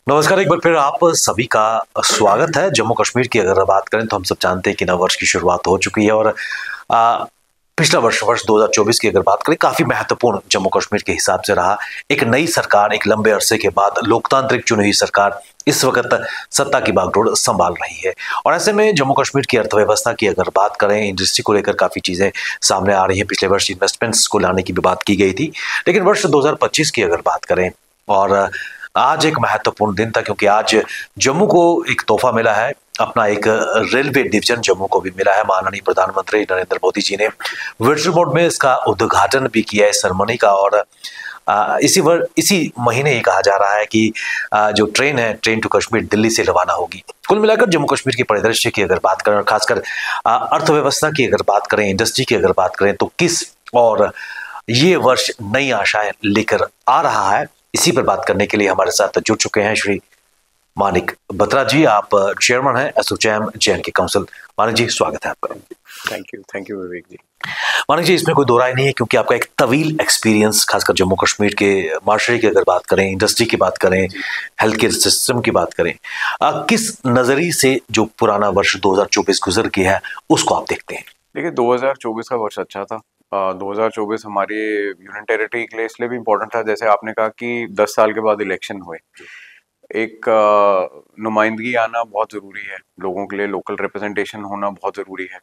नमस्कार, एक बार फिर आप सभी का स्वागत है। जम्मू कश्मीर की अगर बात करें तो हम सब जानते हैं कि नव वर्ष की शुरुआत हो चुकी है और पिछला वर्ष 2024 की अगर बात करें काफी महत्वपूर्ण जम्मू कश्मीर के हिसाब से रहा। एक नई सरकार, एक लंबे अरसे के बाद लोकतांत्रिक चुनी हुई सरकार इस वक्त सत्ता की बागडोर संभाल रही है और ऐसे में जम्मू कश्मीर की अर्थव्यवस्था की अगर बात करें, इंडस्ट्री को लेकर काफी चीजें सामने आ रही हैं। पिछले वर्ष इन्वेस्टमेंट्स को लाने की भी बात की गई थी, लेकिन वर्ष 2025 की अगर बात करें और आज एक महत्वपूर्ण दिन था क्योंकि आज जम्मू को एक तोहफा मिला है। अपना एक रेलवे डिवीजन जम्मू को भी मिला है। माननीय प्रधानमंत्री नरेंद्र मोदी जी ने वर्चुअल मोड में इसका उद्घाटन भी किया है सेरेमनी का और इसी महीने ही कहा जा रहा है कि जो ट्रेन है, ट्रेन टू कश्मीर दिल्ली से रवाना होगी। कुल मिलाकर जम्मू कश्मीर की परिदृश्य की अगर बात करें और खासकर अर्थव्यवस्था की अगर बात करें, इंडस्ट्री की अगर बात करें तो किस और ये वर्ष नई आशाएं लेकर आ रहा है, इसी पर बात करने के लिए हमारे साथ जुड़ चुके हैं श्री मानिक बत्रा जी। आप चेयरमैन हैं एसोचैम जे&के काउंसिल। मानिक जी, स्वागत है आपका। थैंक यू विवेक जी। मानिक जी, इसमें कोई दो राय नहीं है क्योंकि आपका एक तवील एक्सपीरियंस, खासकर जम्मू कश्मीर के माशरे की अगर बात करें, इंडस्ट्री की बात करें, हेल्थ केयर सिस्टम की बात करें, किस नजरिए से जो पुराना वर्ष 2024 गुजर गया है उसको आप देखते हैं? देखिए, 2024 का वर्ष अच्छा था। 2024 हमारी यूनियन टेरिटरी के लिए इसलिए भी इम्पोर्टेंट था, जैसे आपने कहा कि 10 साल के बाद इलेक्शन हुए। एक नुमाइंदगी आना बहुत ज़रूरी है लोगों के लिए, लोकल रिप्रेजेंटेशन होना बहुत ज़रूरी है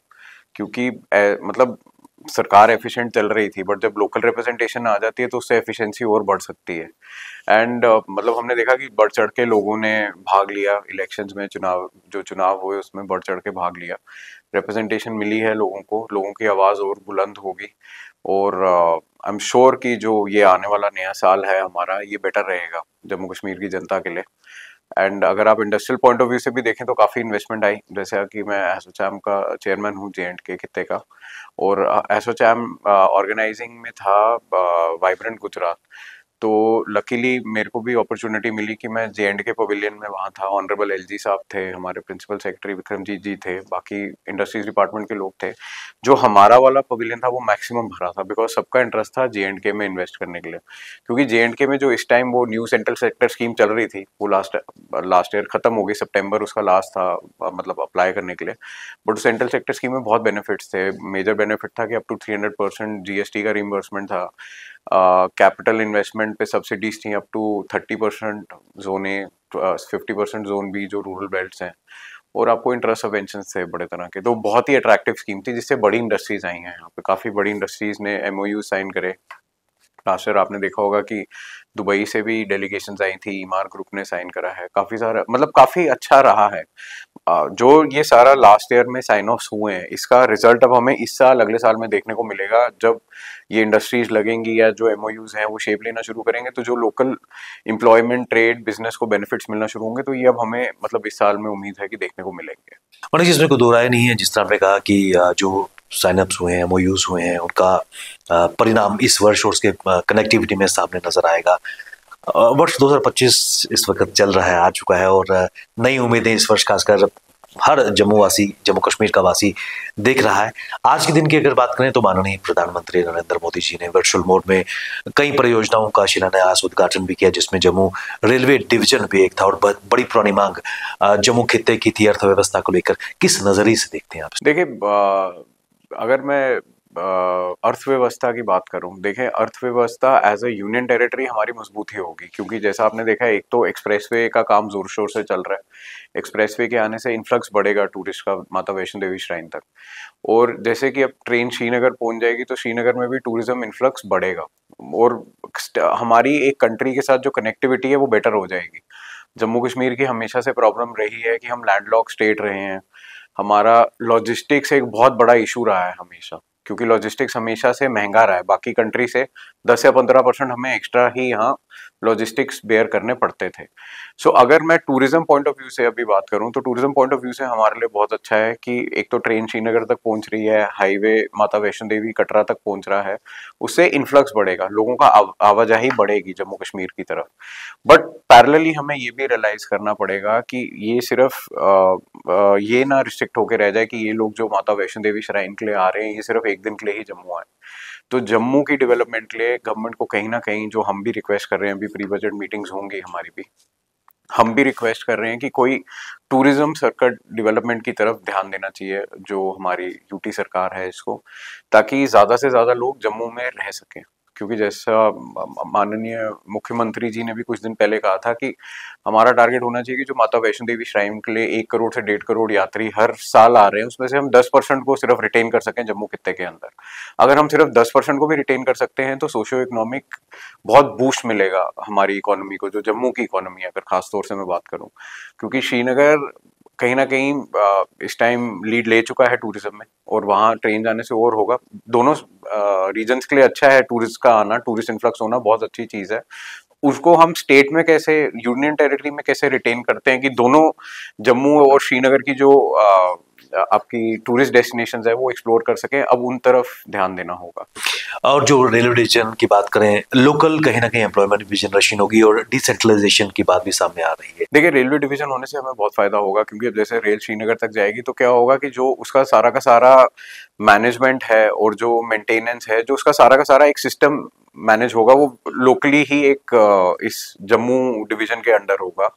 क्योंकि मतलब सरकार एफिशिएंट चल रही थी, बट जब लोकल रिप्रेजेंटेशन आ जाती है तो उससे एफिशिएंसी और बढ़ सकती है। एंड मतलब हमने देखा कि बढ़ चढ़ के लोगों ने भाग लिया इलेक्शंस में, चुनाव हुए उसमें बढ़ चढ़ के भाग लिया। रिप्रेजेंटेशन मिली है लोगों को, लोगों की आवाज़ और बुलंद होगी और आई एम श्योर कि जो ये आने वाला नया साल है हमारा, ये बेटर रहेगा जम्मू कश्मीर की जनता के लिए। एंड अगर आप इंडस्ट्रियल पॉइंट ऑफ व्यू से भी देखें तो काफ़ी इन्वेस्टमेंट आई, जैसे कि मैं एसोचैम का चेयरमैन हूँ जे&के खित्ते का, और एसोचैम ऑर्गेनाइजिंग में था वाइब्रेंट गुजरात। तो लकीली मेरे को भी अपॉर्चुनिटी मिली कि मैं जे&के पवेलियन में वहाँ था। ऑनरेबल एलजी साहब थे, हमारे प्रिंसिपल सेक्रेटरी विक्रमजीत जी थे, बाकी इंडस्ट्रीज डिपार्टमेंट के लोग थे। जो हमारा वाला पवेलियन था वो मैक्सिमम भरा था बिकॉज सबका इंटरेस्ट था जे&के में इन्वेस्ट करने के लिए, क्योंकि जे&के में जो इस टाइम वो न्यू सेंट्रल सेक्टर स्कीम चल रही थी वो लास्ट ईयर खत्म हो गई, सितंबर उसका लास्ट था, मतलब अप्लाई करने के लिए। बट सेंट्रल सेक्टर स्कीम में बहुत बेनिफिट्स थे। मेजर बेनिफिट था कि अप टू 300% जीएसटी का रिम्बर्समेंट था। कैपिटल इन्वेस्टमेंट पे सब्सिडीज थी up to 30%, zone A 50% zone B जो रूरल बेल्ट्स हैं, और आपको इंटरेस्ट सबवेंशन थे बड़े तरह के। तो बहुत ही अट्रैक्टिव स्कीम थी जिससे बड़ी इंडस्ट्रीज आई हैं यहाँ पे, काफ़ी बड़ी इंडस्ट्रीज ने एमओयू साइन करे। लास्ट ईयर आपने देखा होगा कि दुबई से भी डेलीगेशंस आई थी, ईमार ग्रुप ने साइन करा है, काफ़ी सारा, मतलब काफ़ी अच्छा रहा है। जो ये सारा लास्ट ईयर में साइन ऑफ्स हुए हैं, इसका रिजल्ट अब हमें इस साल अगले साल में देखने को मिलेगा, जब ये इंडस्ट्रीज लगेंगी या जो एमओयूज हैं वो शेप लेना शुरू करेंगे, तो जो लोकल एम्प्लॉयमेंट, ट्रेड, बिजनेस को बेनिफिट्स मिलना शुरू होंगे। तो ये अब हमें मतलब इस साल में उम्मीद है कि देखने को मिलेंगे। और इसमें कोई दो राय नहीं है, जिस तरह आपने कहा कि जो साइनअप्स हुए हैं, एमओयूज हुए हैं, उनका परिणाम इस वर्ष और उसके कनेक्टिविटी में सामने नजर आएगा। वर्ष 2025 इस वक्त चल रहा है, आ चुका है और नई उम्मीदें इस वर्ष खासकर हर जम्मू कश्मीर का वासी देख रहा है। आज के दिन की अगर बात करें तो माननीय प्रधानमंत्री नरेंद्र मोदी जी ने वर्चुअल मोड में कई परियोजनाओं का शिलान्यास, उद्घाटन भी किया, जिसमें जम्मू रेलवे डिवीजन भी एक था और बड़ी पुरानी मांग जम्मू खित्ते की थी अर्थव्यवस्था को लेकर। किस नजरिए से देखते हैं आप? देखिए, अगर मैं अर्थव्यवस्था की बात करूं, देखें अर्थव्यवस्था एज अ यूनियन टेरिटरी हमारी मजबूत ही होगी, क्योंकि जैसा आपने देखा है, एक तो एक्सप्रेसवे का काम जोर शोर से चल रहा है। एक्सप्रेसवे के आने से इन्फ्लक्स बढ़ेगा टूरिस्ट का माता वैष्णो देवी श्राइन तक, और जैसे कि अब ट्रेन श्रीनगर पहुंच जाएगी तो श्रीनगर में भी टूरिज्म इन्फ्लक्स बढ़ेगा और हमारी एक कंट्री के साथ जो कनेक्टिविटी है वो बेटर हो जाएगी। जम्मू कश्मीर की हमेशा से प्रॉब्लम रही है कि हम लैंडलॉक स्टेट रहे हैं। हमारा लॉजिस्टिक्स एक बहुत बड़ा इशू रहा है हमेशा, क्योंकि लॉजिस्टिक्स हमेशा से महंगा रहा है, बाकी कंट्री से 10 या 15% हमें एक्स्ट्रा ही यहाँ लॉजिस्टिक्स बेयर करने पड़ते थे। सो अगर मैं टूरिज्म पॉइंट ऑफ व्यू से अभी बात करूँ तो टूरिज्म पॉइंट ऑफ व्यू से हमारे लिए बहुत अच्छा है कि एक तो ट्रेन श्रीनगर तक पहुंच रही है, हाईवे माता वैष्णो देवी कटरा तक पहुंच रहा है, उससे इन्फ्लक्स बढ़ेगा, लोगों का आवाजाही बढ़ेगी जम्मू कश्मीर की तरफ। बट पैरेलली हमें ये भी रियलाइज करना पड़ेगा कि ये सिर्फ ये ना रिस्ट्रिक्ट होके रह जाए कि ये लोग जो माता वैष्णो देवी श्राइन के लिए आ रहे हैं ये सिर्फ एक दिन के लिए ही जम्मू आए। तो जम्मू की डेवलपमेंट के लिए गवर्नमेंट को कहीं ना कहीं, जो हम भी रिक्वेस्ट कर रहे हैं, अभी प्री बजट मीटिंग्स होंगी हमारी भी, हम भी रिक्वेस्ट कर रहे हैं कि कोई टूरिज्म सर्किट डेवलपमेंट की तरफ ध्यान देना चाहिए, जो हमारी यूटी सरकार है इसको, ताकि ज़्यादा से ज़्यादा लोग जम्मू में रह सकें। क्योंकि जैसा माननीय मुख्यमंत्री जी ने भी कुछ दिन पहले कहा था कि हमारा टारगेट होना चाहिए कि जो माता वैष्णो देवी श्राइन के लिए 1 करोड़ से 1.5 करोड़ यात्री हर साल आ रहे हैं, उसमें से हम 10% को सिर्फ रिटेन कर सकें जम्मू खित्ते के अंदर। अगर हम सिर्फ 10% को भी रिटेन कर सकते हैं तो सोशियो इकोनॉमिक बहुत बूस्ट मिलेगा हमारी इकोनॉमी को, जो जम्मू की इकोनॉमी है अगर खास तौर से मैं बात करूं। क्योंकि श्रीनगर कहीं ना कहीं इस टाइम लीड ले चुका है टूरिज्म में, और वहाँ ट्रेन जाने से और होगा। दोनों रीजन्स के लिए अच्छा है टूरिस्ट का आना, टूरिस्ट इन्फ्लक्स होना बहुत अच्छी चीज़ है। उसको हम स्टेट में कैसे, यूनियन टेरिटरी में कैसे रिटेन करते हैं कि दोनों जम्मू और श्रीनगर की जो आपकी टूरिस्ट डेस्टिनेशंस है वो एक्सप्लोर कर सकें, अब उन तरफ ध्यान देना होगा। और जो रेलवे डिवीजन की बात करें, लोकल कहीं ना कहीं एम्प्लॉयमेंट भी जनरेशन होगी और डिसेंट्रलाइजेशन की बात भी सामने आ रही है। देखिए, रेलवे डिवीजन होने से हमें बहुत फायदा होगा, क्योंकि अब जैसे रेल श्रीनगर तक जाएगी तो क्या होगा कि जो उसका सारा का सारा मैनेजमेंट है और जो मेंटेनेंस है, जो उसका सारा का सारा एक सिस्टम मैनेज होगा, वो लोकली ही एक इस जम्मू डिवीजन के अंडर होगा।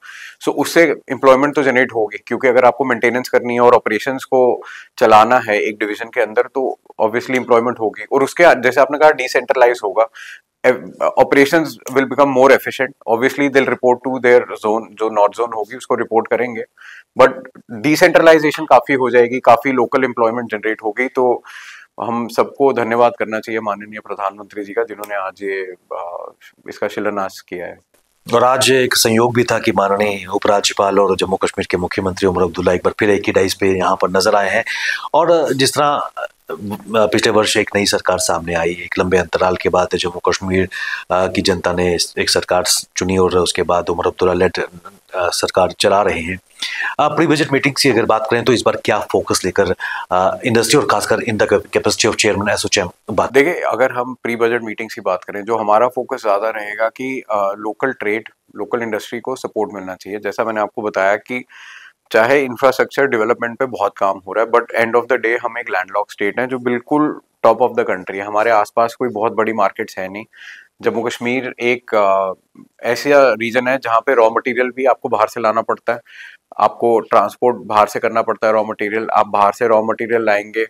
सो उससे एम्प्लॉयमेंट तो जनरेट होगी, क्योंकि अगर आपको मेंटेनेंस करनी है और ऑपरेशंस को चलाना है एक डिवीजन के अंदर तो ऑब्वियसली एम्प्लॉयमेंट होगी। और उसके जैसे आपने कहा डिसेंट्रलाइज होगा, operations will become more efficient. Obviously they'll report to their zone, जो नॉर्थ जोन होगी उसको रिपोर्ट करेंगे, बट डिसेंट्रलाइजेशन काफी हो जाएगी, काफी लोकल एम्प्लॉयमेंट जनरेट होगी। तो हम सबको धन्यवाद करना चाहिए माननीय प्रधानमंत्री जी का, जिन्होंने आज ये इसका शिलान्यास किया है। और आज एक संयोग भी था कि माननीय उपराज्यपाल और जम्मू कश्मीर के मुख्यमंत्री उमर अब्दुल्ला एक बार फिर एक ही डाइस पे यहाँ पर नजर आए हैं। और जिस तरह पिछले वर्ष एक नई सरकार सामने आई, एक लंबे अंतराल के बाद जम्मू कश्मीर की जनता ने एक सरकार चुनी और उसके बाद उमर अब्दुल्ला लेड सरकार चला रहे हैं। प्री बजट मीटिंग की अगर बात करें तो इस बार क्या फोकस लेकर इंडस्ट्री और खासकर in the capacity of chairman ASSOCHAM बात? देखिए, अगर हम प्री बजट मीटिंग्स की बात करें, जो हमारा फोकस ज्यादा रहेगा कि लोकल ट्रेड, लोकल इंडस्ट्री को सपोर्ट मिलना चाहिए। जैसा मैंने आपको बताया कि चाहे इंफ्रास्ट्रक्चर डेवलपमेंट पे बहुत काम हो रहा है, but end of the day हम एक लैंडलॉक स्टेट है जो बिल्कुल टॉप ऑफ द कंट्री है। हमारे आसपास कोई बहुत बड़ी मार्केट्स है नहीं। जम्मू कश्मीर एक ऐसा रीजन है जहाँ पे रॉ मटेरियल भी आपको बाहर से लाना पड़ता है, आपको ट्रांसपोर्ट बाहर से करना पड़ता है। रॉ मटेरियल आप बाहर से रॉ मटेरियल लाएंगे,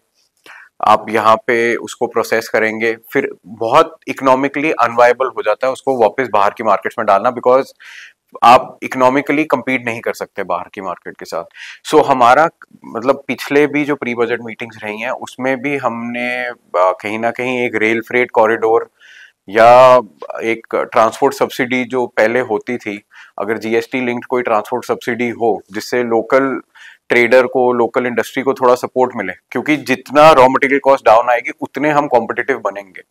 आप यहाँ पे उसको प्रोसेस करेंगे, फिर बहुत इकोनॉमिकली अनवायबल हो जाता है उसको वापस बाहर की मार्केट्स में डालना, बिकॉज आप इकोनॉमिकली compete नहीं कर सकते बाहर की मार्केट के साथ। सो हमारा मतलब पिछले भी जो प्री बजट मीटिंग्स रही हैं उसमें भी हमने कहीं ना कहीं एक रेल फ्रेट कॉरिडोर या एक ट्रांसपोर्ट सब्सिडी जो पहले होती थी, अगर जीएसटी लिंक्ड कोई ट्रांसपोर्ट सब्सिडी हो जिससे लोकल ट्रेडर को, लोकल इंडस्ट्री को थोड़ा सपोर्ट मिले, क्योंकि जितना रॉ मटेरियल कॉस्ट डाउन आएगी उतने हम कॉम्पिटिटिव बनेंगे,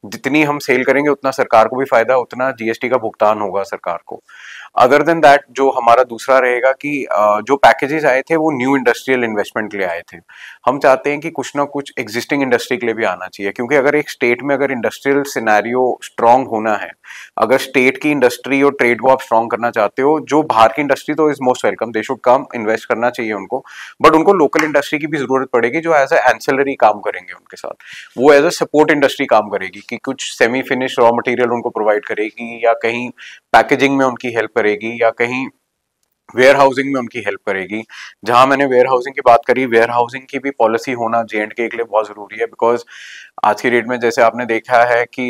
जितनी हम सेल करेंगे उतना सरकार को भी फायदा, उतना जीएसटी का भुगतान होगा सरकार को। अदर देन दैट जो हमारा दूसरा रहेगा कि जो पैकेजेस आए थे वो न्यू इंडस्ट्रियल इन्वेस्टमेंट के लिए आए थे। हम चाहते हैं कि कुछ ना कुछ एग्जिस्टिंग इंडस्ट्री के लिए भी आना चाहिए, क्योंकि अगर एक स्टेट में अगर इंडस्ट्रियल सिनेरियो स्ट्रांग होना है, अगर स्टेट की इंडस्ट्री और ट्रेड को आप स्ट्रांग करना चाहते हो, जो बाहर की इंडस्ट्री तो is most welcome, they should come, invest करना चाहिए उनको, बट उनको लोकल इंडस्ट्री की भी जरूरत पड़ेगी जो एज ए एंसिलरी काम करेंगे उनके साथ, वो एज ए सपोर्ट इंडस्ट्री काम करेगी कि कुछ सेमी फिनिश रॉ मटेरियल उनको प्रोवाइड करेगी, या कहीं पैकेजिंग में उनकी हेल्प करेगी, या कहीं वेयर हाउसिंग में उनकी हेल्प करेगी। जहां मैंने वेयर हाउसिंग की बात करी, वेयर हाउसिंग की भी पॉलिसी होना J&K के लिए बहुत जरूरी है, बिकॉज आज की डेट में जैसे आपने देखा है कि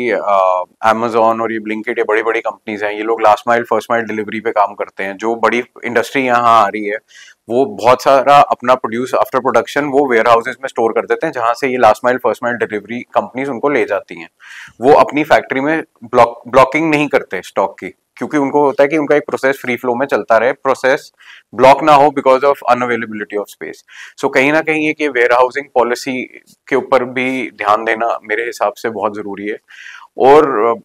Amazon और ये ब्लिंकिट, ये बड़ी बड़ी कंपनीज हैं, ये लोग last mile first mile delivery पे काम करते हैं। जो बड़ी इंडस्ट्री यहाँ आ रही है वो बहुत सारा अपना प्रोड्यूस आफ्टर प्रोडक्शन वो वेयर हाउसेज में स्टोर कर देते हैं, जहां से ये last mile first mile delivery companies उनको ले जाती हैं। वो अपनी फैक्ट्री में ब्लॉकिंग नहीं करते स्टॉक की, क्योंकि उनको होता है कि उनका एक प्रोसेस फ्री फ्लो में चलता रहे, प्रोसेस ब्लॉक ना हो because of unavailability of space. So कहीं ना कहीं एक ये वेयर हाउसिंग पॉलिसी के ऊपर भी ध्यान देना मेरे हिसाब से बहुत जरूरी है। और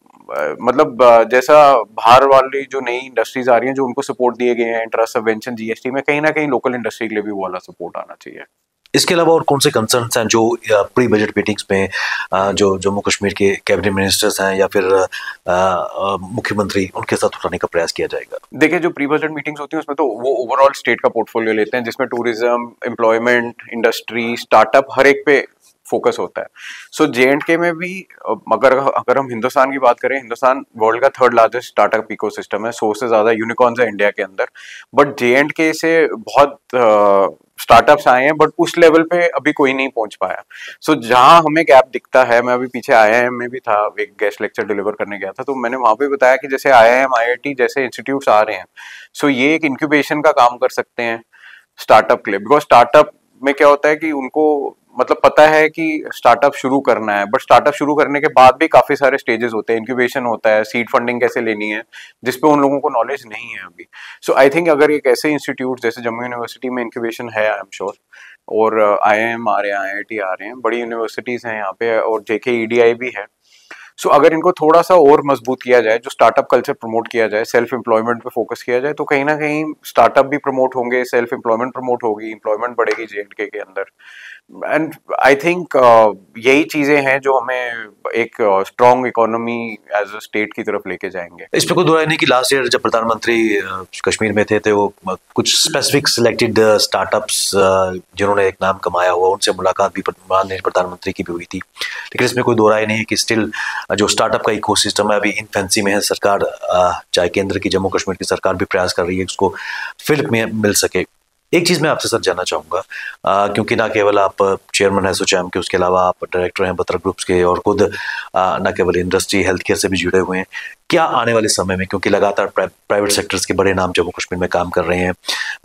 मतलब जैसा बाहर वाली जो नई इंडस्ट्रीज आ रही हैं जो उनको सपोर्ट दिए गए हैं इंट्रा सबवेंशन जीएसटी में, कहीं ना कहीं लोकल इंडस्ट्री के लिए भी वो वाला सपोर्ट आना चाहिए। इसके अलावा और कौन से कंसर्न्स हैं जो प्री बजट मीटिंग्स में जो जम्मू कश्मीर के कैबिनेट मिनिस्टर्स हैं या फिर मुख्यमंत्री उनके साथ उठाने का प्रयास किया जाएगा? देखिए, जो प्री बजट मीटिंग्स होती हैं उसमें तो वो ओवरऑल स्टेट का पोर्टफोलियो लेते हैं, जिसमें टूरिज्म, एम्प्लॉयमेंट, इंडस्ट्री, स्टार्टअप हर एक पे फोकस होता है। सो J&K में भी अगर हम हिंदुस्तान की बात करें, हिंदुस्तान वर्ल्ड का थर्ड लार्जेस्ट स्टार्टअप इकोसिस्टम है, 100 से ज्यादा यूनिकॉर्न्स है इंडिया के अंदर। बट J&K से बहुत स्टार्टअप्स आए हैं, बट उस लेवल पे अभी कोई नहीं पहुंच पाया। सो जहां हमें गैप दिखता है, मैं अभी पीछे IIM में भी था, एक गेस्ट लेक्चर डिलीवर करने गया था, तो मैंने वहां पे बताया कि जैसे IIM, IIT जैसे इंस्टीट्यूट्स आ रहे हैं, सो ये एक इंक्यूबेशन का काम कर सकते हैं स्टार्टअप के लिए। बिकॉज स्टार्टअप में क्या होता है कि उनको मतलब पता है कि स्टार्टअप शुरू करना है, बट स्टार्टअप शुरू करने के बाद भी काफी सारे स्टेजेस होते हैं, इंक्यूबेशन होता है, सीड फंडिंग कैसे लेनी है, जिसपे उन लोगों को नॉलेज नहीं है अभी। सो आई थिंक अगर एक ऐसे इंस्टीट्यूट जैसे जम्मू यूनिवर्सिटी में इंक्यूबेशन है, आई एम श्योर, और IIM आ रहे हैं, IIT आ रहे हैं, बड़ी यूनिवर्सिटीज हैं यहाँ पे, और JK EDI भी है। सो अगर इनको थोड़ा सा और मजबूत किया जाए, जो स्टार्टअप कल्चर प्रमोट किया जाए, सेल्फ एम्प्लॉयमेंट पे फोकस किया जाए, तो कहीं ना कहीं स्टार्टअप भी प्रमोट होंगे, सेल्फ एम्प्लॉयमेंट प्रमोट होगी, एम्प्लॉयमेंट बढ़ेगी J&K के अंदर। एंड आई थिंक यही चीजें हैं जो हमें एक strong economy as a state की तरफ लेके जाएंगे। इस पे कोई दो राय नहीं कि लास्ट ईयर जब प्रधानमंत्री कश्मीर में थे तो वो कुछ स्पेसिफिक सिलेक्टेड स्टार्टअप्स जिन्होंने एक नाम कमाया हुआ, उनसे मुलाकात भी माननीय प्रधानमंत्री की भी हुई थी। लेकिन इसमें कोई दो राय नहीं है कि स्टिल जो स्टार्टअप का इकोसिस्टम है अभी इनफेंसी में है। सरकार चाहे केंद्र की, जम्मू कश्मीर की सरकार भी प्रयास कर रही है उसको फिल्म में मिल सके। एक चीज मैं आपसे सर जानना चाहूंगा, क्योंकि ना केवल आप चेयरमैन हैं SOCHAM के, उसके अलावा आप डायरेक्टर हैं बत्रा ग्रुप्स के, और खुद ना केवल इंडस्ट्री हेल्थ केयर से भी जुड़े हुए हैं, क्या आने वाले समय में, क्योंकि लगातार प्राइवेट सेक्टर्स के बड़े नाम जम्मू कश्मीर में काम कर रहे हैं,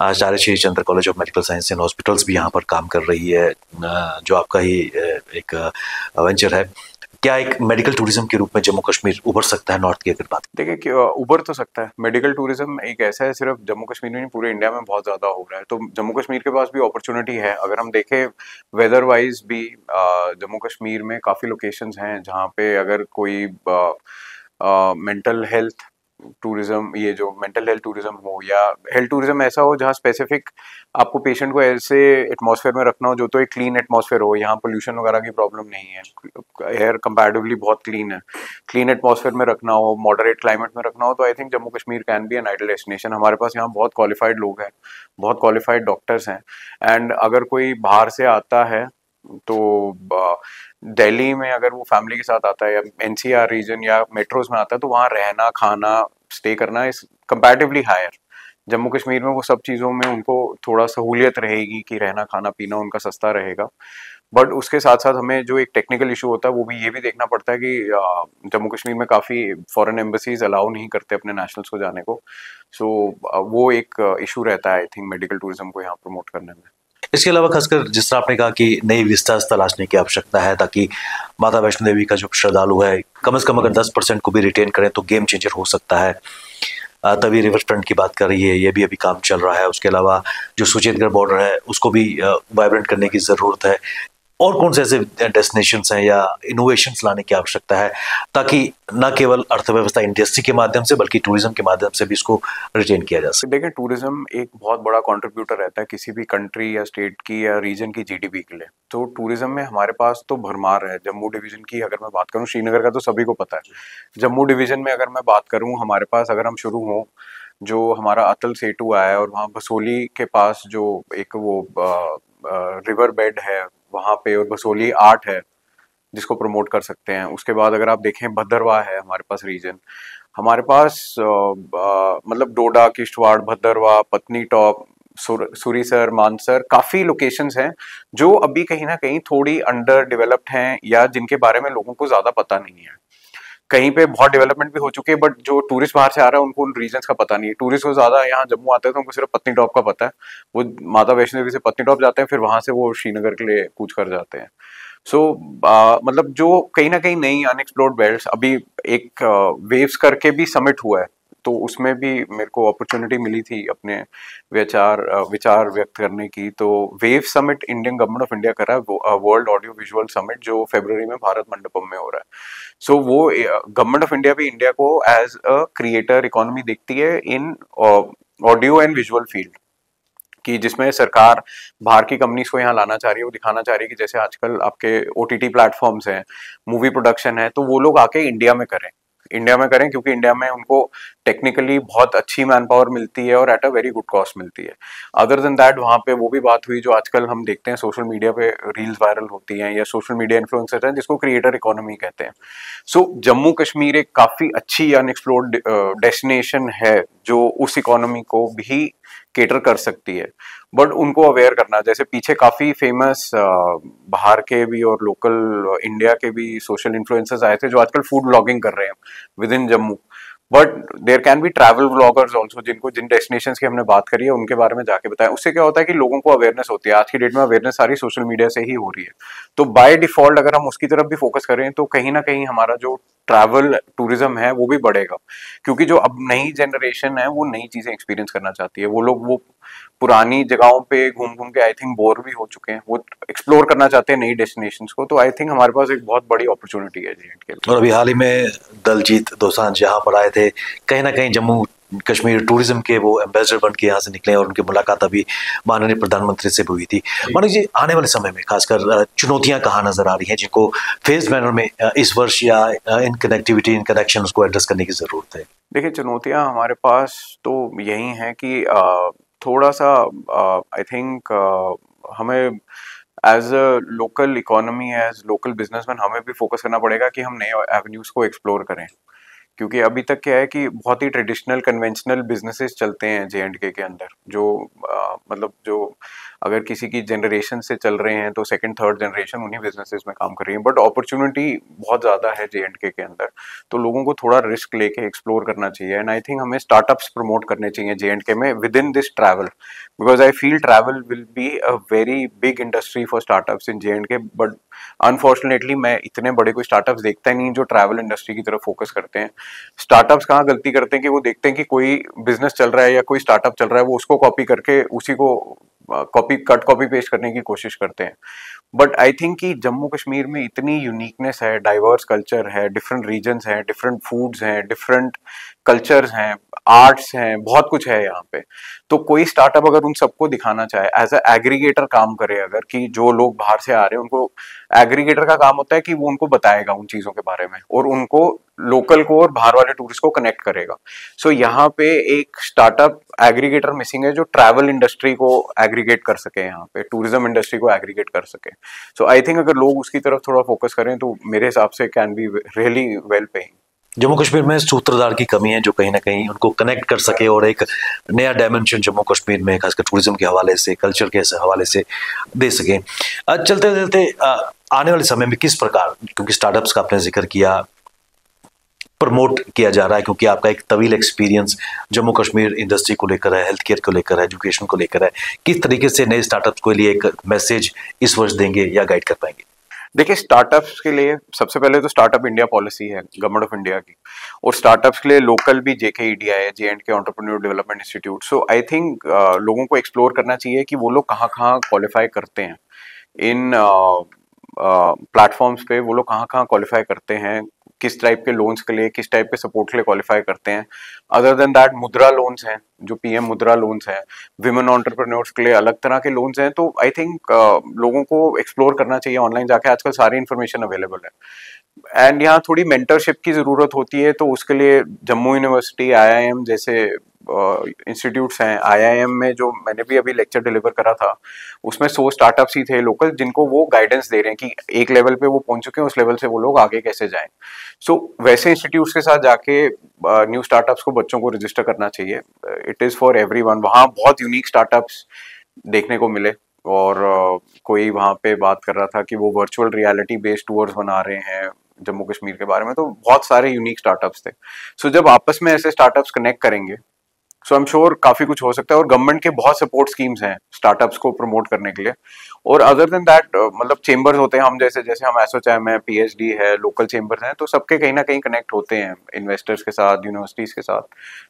Acharya Shri Chandra college of medical science and hospitals भी यहाँ पर काम कर रही है, जो आपका ही एक वेंचर है, क्या एक मेडिकल टूरिज्म के रूप में जम्मू कश्मीर उभर सकता है नॉर्थ की अगर बात? देखिए कि उभर तो सकता है। मेडिकल टूरिज्म एक ऐसा है, सिर्फ जम्मू कश्मीर में नहीं, पूरे इंडिया में बहुत ज्यादा हो रहा है, तो जम्मू कश्मीर के पास भी अपॉर्चुनिटी है। अगर हम देखें वेदर वाइज भी, जम्मू कश्मीर में काफी लोकेशंस हैं जहाँ पे अगर कोई मेंटल हेल्थ टूरिज्म, ये जो मेंटल हेल्थ टूरिज्म हो या हेल्थ टूरिज्म ऐसा हो जहाँ स्पेसिफिक आपको पेशेंट को ऐसे एटमॉस्फेयर में रखना हो जो तो एक क्लीन एटमॉस्फेयर हो, यहाँ पोल्यूशन वगैरह की प्रॉब्लम नहीं है, एयर कंपैरेटिवली बहुत क्लीन है, क्लीन एटमॉस्फेयर में रखना हो, मॉडरेट क्लाइमेट में रखना हो, तो I think Jammu Kashmir can be an ideal destination. हमारे पास यहाँ बहुत क्वालिफाइड लोग हैं, बहुत क्वालिफाइड डॉक्टर्स हैं, एंड अगर कोई बाहर से आता है तो दिल्ली में अगर वो फैमिली के साथ आता है या NCR रीजन या मेट्रोज में आता है, तो वहाँ रहना, खाना, स्टे करना is comparatively higher. Jammu Kashmir में वो सब चीज़ों में उनको थोड़ा सहूलियत रहेगी कि रहना, खाना, पीना उनका सस्ता रहेगा। बट उसके साथ साथ हमें जो एक टेक्निकल इशू होता है वो भी ये भी देखना पड़ता है कि जम्मू कश्मीर में काफ़ी फॉरेन एम्बेसीज अलाउ नहीं करते अपने नेशनल्स को जाने को। सो वो एक इशू रहता है आई थिंक मेडिकल टूरिज्म को यहाँ प्रमोट करने में। इसके अलावा खासकर जिस तरह आपने कहा कि नई विस्तार तलाशने की आवश्यकता है, ताकि माता वैष्णो देवी का जो श्रद्धालु है कम से कम अगर 10% को भी रिटेन करें तो गेम चेंजर हो सकता है। तभी रिवर फ्रंट की बात कर रही है, ये भी अभी काम चल रहा है। उसके अलावा जो सुचेतगढ़ बॉर्डर है उसको भी वाइब्रेंट करने की ज़रूरत है। और कौन से ऐसे डेस्टिनेशंस हैं या इनोवेशंस लाने की आवश्यकता है ताकि न केवल अर्थव्यवस्था इंडस्ट्री के माध्यम से बल्कि टूरिज्म के माध्यम से भी इसको रिटेन किया जा सके? देखिए, टूरिज्म एक बहुत बड़ा कंट्रीब्यूटर रहता है किसी भी कंट्री या स्टेट की या रीजन की GDP के लिए। तो टूरिज्म में हमारे पास तो भरमार है। जम्मू डिवीजन की अगर मैं बात करूँ, श्रीनगर का तो सभी को पता है। जम्मू डिवीजन में अगर मैं बात करूँ, हमारे पास अगर हम शुरू हों, जो हमारा अटल सेतु आया है और वहाँ बसोली के पास जो एक वो रिवर बेड है वहाँ पे, और बसोली आर्ट है जिसको प्रमोट कर सकते हैं। उसके बाद अगर आप देखें, भद्रवाह है हमारे पास रीजन, हमारे पास मतलब डोडा, किश्तवाड़, भद्रवाह, पत्नी टॉप, सुरीसर, मानसर, काफी लोकेशंस हैं जो अभी कहीं ना कहीं थोड़ी अंडर डेवलप्ड हैं या जिनके बारे में लोगों को ज्यादा पता नहीं है। कहीं पे बहुत डेवलपमेंट भी हो चुकी है, बट जो टूरिस्ट बाहर से आ रहा है उनको उन रीजन्स का पता नहीं है। टूरिस्ट को ज्यादा यहाँ जम्मू आते हैं तो उनको सिर्फ पत्नी टॉप का पता है, वो माता वैष्णो देवी से पत्नी टॉप जाते हैं, फिर वहां से वो श्रीनगर के लिए कूच कर जाते हैं। सो मतलब जो कहीं ना कहीं नई अनएक्सप्लोर्ड बेल्ट्स, अभी एक वेव्स करके भी समिट हुआ है, तो उसमें भी मेरे को अपॉर्चुनिटी मिली थी अपने विचार व्यक्त करने की। तो wave summit Indian government of India कर रहा है, वर्ल्ड ऑडियो विजुअल समिट, जो फरवरी में भारत मंडपम में हो रहा है। सो वो गवर्नमेंट ऑफ इंडिया भी इंडिया को एज अ क्रिएटर इकोनॉमी देखती है इन ऑडियो एंड विजुअल फील्ड, कि जिसमें सरकार बाहर की कंपनीज को यहाँ लाना चाह रही है, वो दिखाना चाह रही है कि जैसे आजकल आपके ओटीटी प्लेटफॉर्म्स हैं, मूवी प्रोडक्शन है, तो वो लोग आके इंडिया में करें क्योंकि इंडिया में उनको टेक्निकली बहुत अच्छी मैन पावर मिलती है और at a very good cost मिलती है। अदर देन दैट वहाँ पे वो भी बात हुई जो आजकल हम देखते हैं सोशल मीडिया पे रील्स वायरल होती हैं या सोशल मीडिया इन्फ्लुएंसर हैं जिसको क्रिएटर इकोनॉमी कहते हैं। सो जम्मू कश्मीर एक काफी अच्छी अनएक्सप्लोर्ड डेस्टिनेशन है जो उस इकोनॉमी को भी केटर कर सकती है, बट उनको अवेयर करना, जैसे पीछे काफी फेमस बाहर के भी और लोकल इंडिया के भी सोशल इन्फ्लुएंसर्स आए थे जो आजकल फूड ब्लॉगिंग कर रहे हैं within Jammu, but there can be travel vloggers also जिनको जिन डेस्टिनेशन की हमने बात करी है उनके बारे में जाके बताएं। उससे क्या होता है कि लोगों को अवेयरनेस होती है, आज की डेट में अवेयरनेस सारी सोशल मीडिया से ही हो रही है, तो बाय डिफॉल्ट अगर हम उसकी तरफ भी फोकस करें तो कहीं ना कहीं हमारा जो ट्रैवल टूरिज्म है वो भी बढ़ेगा, क्योंकि जो अब नई जनरेशन है वो नई चीजें एक्सपीरियंस करना चाहती है, वो लोग वो पुरानी जगहों पे घूम घूम के आई थिंक बोर भी हो चुके हैं, वो एक्सप्लोर करना चाहते हैं नई डेस्टिनेशंस को, तो आई थिंक हमारे पास एक बहुत बड़ी अपॉर्चुनिटी है जी के लिए। और अभी हाल ही में दलजीत दोसांझ यहाँ पर आए थे, कहीं ना कहीं जम्मू कश्मीर टूरिज्म के वो एम्बेसडर बन के यहाँ से निकले और उनकी मुलाकात अभी माननीय प्रधानमंत्री से भी हुई थी। मानिए जी, आने वाले समय में खासकर चुनौतियां कहाँ नजर आ रही हैं जिनको फेज मैनर में इस वर्ष या इन कनेक्टिविटी इन कनेक्शन को एड्रेस करने की जरूरत है? देखिए, चुनौतियां हमारे पास तो यही हैं कि थोड़ा सा आई थिंक हमें as a local economy, as local businessman हमें भी फोकस करना पड़ेगा कि हम नए एवेन्यूज को एक्सप्लोर करें, क्योंकि अभी तक क्या है कि बहुत ही ट्रेडिशनल कन्वेंशनल बिजनेसेस चलते हैं J&K के अंदर, जो मतलब जो अगर किसी की जनरेशन से चल रहे हैं तो सेकंड थर्ड जनरेशन उन्हीं बिजनेसेस में काम कर रही है, बट अपॉर्चुनिटी बहुत ज़्यादा है J&K के अंदर, तो लोगों को थोड़ा रिस्क लेके एक्सप्लोर करना चाहिए, एंड आई थिंक हमें स्टार्टअप्स प्रमोट करने चाहिए J&K में with in this travel, because I feel travel will be a very big industry for startups in J&K, but unfortunately मैं इतने बड़े कोई स्टार्टअप्स देखता ही नहीं जो ट्रैवल इंडस्ट्री की तरफ फोकस करते हैं। स्टार्टअप्स कहाँ गलती करते हैं कि वो देखते हैं कि कोई बिजनेस चल रहा है या कोई स्टार्टअप चल रहा है, वो उसको कॉपी करके उसी को कॉपी पेस्ट करने की कोशिश करते हैं, बट आई थिंक कि जम्मू कश्मीर में इतनी यूनिकनेस है, डाइवर्स कल्चर है, डिफरेंट रीजन्स हैं, डिफरेंट फूड्स हैं, डिफरेंट कल्चर्स हैं, आर्ट्स हैं, बहुत कुछ है यहाँ पे, तो कोई स्टार्टअप अगर उन सबको दिखाना चाहे, एज ए एग्रीगेटर काम करे, अगर कि जो लोग बाहर से आ रहे हैं उनको, एग्रीगेटर का काम होता है कि वो उनको बताएगा उन चीजों के बारे में और उनको लोकल को और बाहर वाले टूरिस्ट को कनेक्ट करेगा। सो यहाँ पे एक स्टार्टअप एग्रीगेटर मिसिंग है जो ट्रैवल इंडस्ट्री को एग्रीगेट कर सके, यहाँ पे टूरिज्म इंडस्ट्री को एग्रीगेट कर सके। सो आई थिंक अगर लोग उसकी तरफ थोड़ा फोकस करें तो मेरे हिसाब से can be really well paying. Jammu Kashmir में सूत्रधार की कमी है जो कहीं ना कहीं उनको कनेक्ट कर सके और एक नया डायमेंशन जम्मू कश्मीर में खासकर टूरिज्म के हवाले से, कल्चर के हवाले से दे सके। चलते चलते आने वाले समय में किस प्रकार, क्योंकि स्टार्टअप्स का आपने जिक्र किया, प्रमोट किया जा रहा है, क्योंकि आपका एक तवील एक्सपीरियंस जम्मू कश्मीर इंडस्ट्री को लेकर है, हेल्थ केयर को लेकर है, एजुकेशन को लेकर है, किस तरीके से नए स्टार्टअप्स के लिए एक मैसेज इस वर्ष देंगे या गाइड कर पाएंगे? देखिए, स्टार्टअप्स के लिए सबसे पहले तो स्टार्टअप इंडिया पॉलिसी है गवर्नमेंट ऑफ इंडिया की, और स्टार्टअप्स के लिए लोकल भी JKEDI है, J&K entrepreneur development institute. So I think लोगों को एक्सप्लोर करना चाहिए कि वो लोग कहाँ कहाँ क्वालिफाई करते हैं इन प्लेटफॉर्म्स पे, वो लोग कहाँ कहाँ क्वालिफाई करते हैं, किस टाइप के लोन्स के लिए, किस टाइप के सपोर्ट के लिए क्वालिफाई करते हैं। अदर देन दैट मुद्रा लोन्स हैं, जो PM मुद्रा लोन्स हैं, विमेन एंटरप्रेन्योर्स के लिए अलग तरह के लोन्स हैं, तो आई थिंक लोगों को एक्सप्लोर करना चाहिए ऑनलाइन जाके, आजकल सारी इन्फॉर्मेशन अवेलेबल है। एंड यहाँ थोड़ी मेंटरशिप की ज़रूरत होती है, तो उसके लिए जम्मू यूनिवर्सिटी, IIM जैसे इंस्टीट्यूट्स हैं। IIM में जो मैंने भी अभी लेक्चर डिलीवर करा था उसमें 100 स्टार्टअप्स ही थे लोकल, जिनको वो गाइडेंस दे रहे हैं कि एक लेवल पे वो पहुंच चुके हैं, उस लेवल से वो लोग आगे कैसे जाएं। सो वैसे इंस्टीट्यूट्स के साथ जाके न्यू स्टार्टअप्स को बच्चों को रजिस्टर करना चाहिए। It is for everyone. वहाँ बहुत यूनिक स्टार्टअप्स देखने को मिले, और कोई वहाँ पे बात कर रहा था कि वो वर्चुअल रियलिटी बेस्ड टूर्स बना रहे हैं जम्मू कश्मीर के बारे में, तो बहुत सारे यूनिक स्टार्टअप्स थे। सो जब आपस में ऐसे स्टार्टअप्स कनेक्ट करेंगे सो आई एम श्योर काफी कुछ हो सकता है, और गवर्नमेंट के बहुत सपोर्ट स्कीम्स हैं स्टार्टअप्स को प्रमोट करने के लिए। और अदर देन दैट मतलब चेंबर्स होते हैं, हम जैसे हम एसोचैम है, PhD है, लोकल चेंबर्स हैं, तो सबके कहीं ना कहीं कनेक्ट होते हैं इन्वेस्टर्स के साथ, यूनिवर्सिटीज के साथ।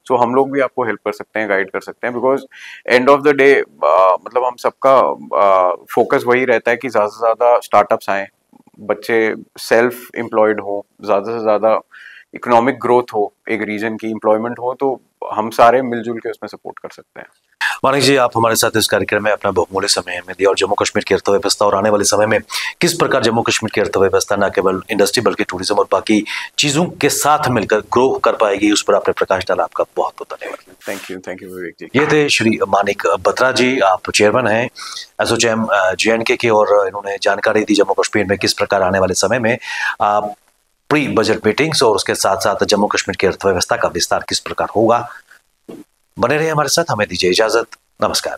सो हम लोग भी आपको हेल्प कर सकते हैं, गाइड कर सकते हैं, because end of the day मतलब हम सबका फोकस वही रहता है कि ज्यादा से ज्यादा स्टार्टअप्स आए, बच्चे सेल्फ एम्प्लॉयड हो, ज्यादा से ज्यादा इकोनॉमिक ग्रोथ हो, एक रीजन की एम्प्लॉयमेंट हो, तो हम सारे मिलजुल के उसमें सपोर्ट कर सकते हैं। मानिक जी, आप हमारे साथ इस कार्यक्रम में अपना बहुमूल्य समय हमें दिया और जम्मू कश्मीर की अर्थव्यवस्था और आने वाले समय में किस प्रकार जम्मू कश्मीर की अर्थव्यवस्था न केवल इंडस्ट्री बल्कि टूरिज्म और बाकी चीजों के साथ मिलकर ग्रो कर पाएगी, उस पर आपने प्रकाश डाला। आपका बहुत बहुत धन्यवाद। थैंक यू विवेक जी। ये थे श्री मानिक बत्रा जी, आप चेयरमैन हैं एसोचैम JNK के, और इन्होंने जानकारी दी जम्मू कश्मीर में किस प्रकार आने वाले समय में प्री बजट मीटिंग्स और उसके साथ साथ जम्मू कश्मीर की अर्थव्यवस्था का विस्तार किस प्रकार होगा। बने रहिए हमारे साथ, हमें दीजिए इजाजत, नमस्कार।